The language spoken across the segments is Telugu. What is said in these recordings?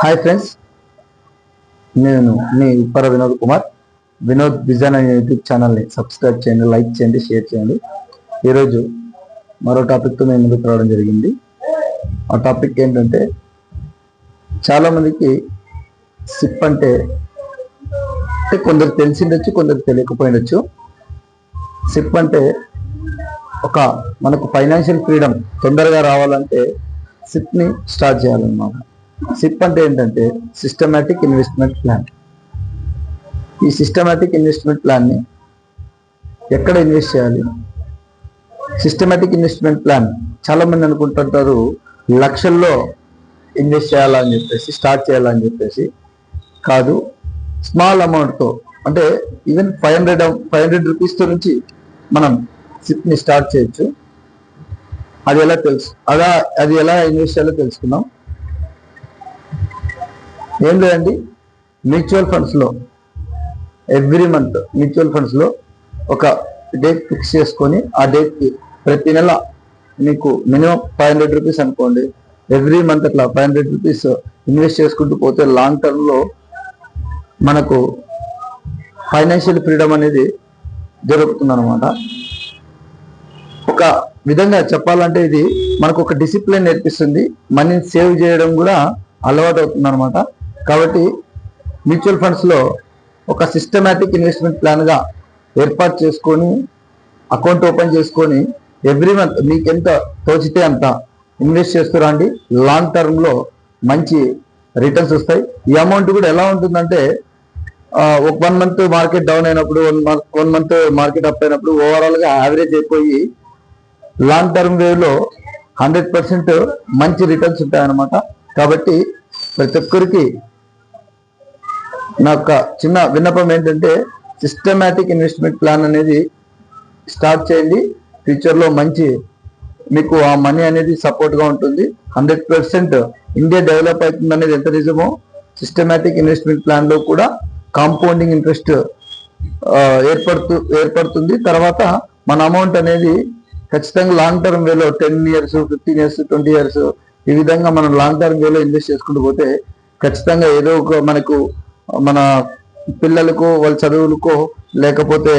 హాయ్ ఫ్రెండ్స్, నేను మీ ఉప్పర వినోద్ కుమార్. వినోద్ విజన్ అనే యూట్యూబ్ ఛానల్ని సబ్స్క్రైబ్ చేయండి, లైక్ చేయండి, షేర్ చేయండి. ఈరోజు మరో టాపిక్తో మేము ముందుకు రావడం జరిగింది. ఆ టాపిక్ ఏంటంటే, చాలామందికి సిప్ అంటే కొందరు తెలిసిండొచ్చు, కొందరు తెలియకపోయిండొచ్చు. సిప్ అంటే మనకు ఫైనాన్షియల్ ఫ్రీడమ్ తొందరగా రావాలంటే సిప్ని స్టార్ట్ చేయాలన్నమాట. సిప్ అంటే ఏంటంటే సిస్టమాటిక్ ఇన్వెస్ట్మెంట్ ప్లాన్. ఈ సిస్టమాటిక్ ఇన్వెస్ట్మెంట్ ప్లాన్ని ఎక్కడ ఇన్వెస్ట్ చేయాలి? సిస్టమాటిక్ ఇన్వెస్ట్మెంట్ ప్లాన్ చాలా మంది అనుకుంటుంటారు లక్షల్లో ఇన్వెస్ట్ చేయాలని చెప్పేసి, స్టార్ట్ చేయాలని చెప్పేసి. కాదు, స్మాల్ అమౌంట్తో, అంటే ఈవెన్ 500 రూపీస్తో నుంచి మనం సిప్ని స్టార్ట్ చేయొచ్చు. అది ఎలా ఇన్వెస్ట్ చేయాలో తెలుసుకుందాం. ఏం లేదండి, మ్యూచువల్ ఫండ్స్లో ఎవ్రీ మంత్ మ్యూచువల్ ఫండ్స్లో ఒక డేట్ ఫిక్స్ చేసుకొని, ఆ డేట్కి ప్రతి నెల మీకు మినిమం 500 రూపీస్ అనుకోండి, ఎవ్రీ మంత్ అట్లా 500 రూపీస్ ఇన్వెస్ట్ చేసుకుంటూ పోతే లాంగ్ టర్మ్లో మనకు ఫైనాన్షియల్ ఫ్రీడమ్ అనేది జరుగుతుంది అనమాట. ఒక విధంగా చెప్పాలంటే ఇది మనకు ఒక డిసిప్లిన్ నేర్పిస్తుంది, మనీని సేవ్ చేయడం కూడా అలవాటు అవుతుంది అనమాట. కాబట్టి మ్యూచువల్ ఫండ్స్లో ఒక సిస్టమాటిక్ ఇన్వెస్ట్మెంట్ ప్లాన్గా ఏర్పాటు చేసుకొని, అకౌంట్ ఓపెన్ చేసుకొని, ఎవ్రీ మంత్ మీకు ఎంత తోచితే అంత ఇన్వెస్ట్ చేస్తూ రండి. లాంగ్ టర్మ్లో మంచి రిటర్న్స్ వస్తాయి. ఈ అమౌంట్ కూడా ఎలా ఉంటుందంటే, ఒక 1 మంత్ మార్కెట్ డౌన్ అయినప్పుడు, 1 మంత్ మార్కెట్ అప్ అయినప్పుడు ఓవరాల్గా యావరేజ్ అయిపోయి లాంగ్ టర్మ్ వేవ్లో 100% మంచి రిటర్న్స్ ఉంటాయన్నమాట. కాబట్టి ప్రతి ఒక్కరికి నా యొక్క చిన్న విన్నపం ఏంటంటే, సిస్టమాటిక్ ఇన్వెస్ట్మెంట్ ప్లాన్ అనేది స్టార్ట్ చేయండి. ఫ్యూచర్లో మంచి మీకు ఆ మనీ అనేది సపోర్ట్గా ఉంటుంది. 100% ఇండియా డెవలప్ అవుతుంది అనేది ఎంత నిజమో, సిస్టమాటిక్ ఇన్వెస్ట్మెంట్ ప్లాన్లో కూడా కాంపౌండింగ్ ఇంట్రెస్ట్ ఏర్పడుతుంది. తర్వాత మన అమౌంట్ అనేది ఖచ్చితంగా లాంగ్ టర్మ్ వేలో 10 years, 15 years, 20 years ఈ విధంగా మనం లాంగ్ టర్మ్ వేలో ఇన్వెస్ట్ చేసుకుంటూ పోతే ఖచ్చితంగా ఏదో ఒక మనకు మన పిల్లలకు, వాళ్ళ చదువులకో, లేకపోతే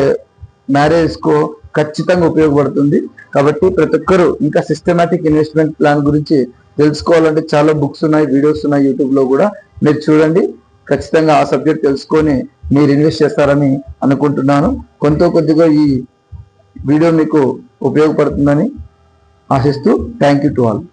మ్యారేజ్కో ఖచ్చితంగా ఉపయోగపడుతుంది. కాబట్టి ప్రతి ఒక్కరూ ఇంకా సిస్టమాటిక్ ఇన్వెస్ట్మెంట్ ప్లాన్ గురించి తెలుసుకోవాలంటే చాలా బుక్స్ ఉన్నాయి, వీడియోస్ ఉన్నాయి యూట్యూబ్లో కూడా, మీరు చూడండి. ఖచ్చితంగా ఆ సబ్జెక్ట్ తెలుసుకొని మీరు ఇన్వెస్ట్ చేస్తారని అనుకుంటున్నాను. కొద్దిగా ఈ వీడియో మీకు ఉపయోగపడుతుందని ఆశిస్తూ, థ్యాంక్ యూ టు ఆల్.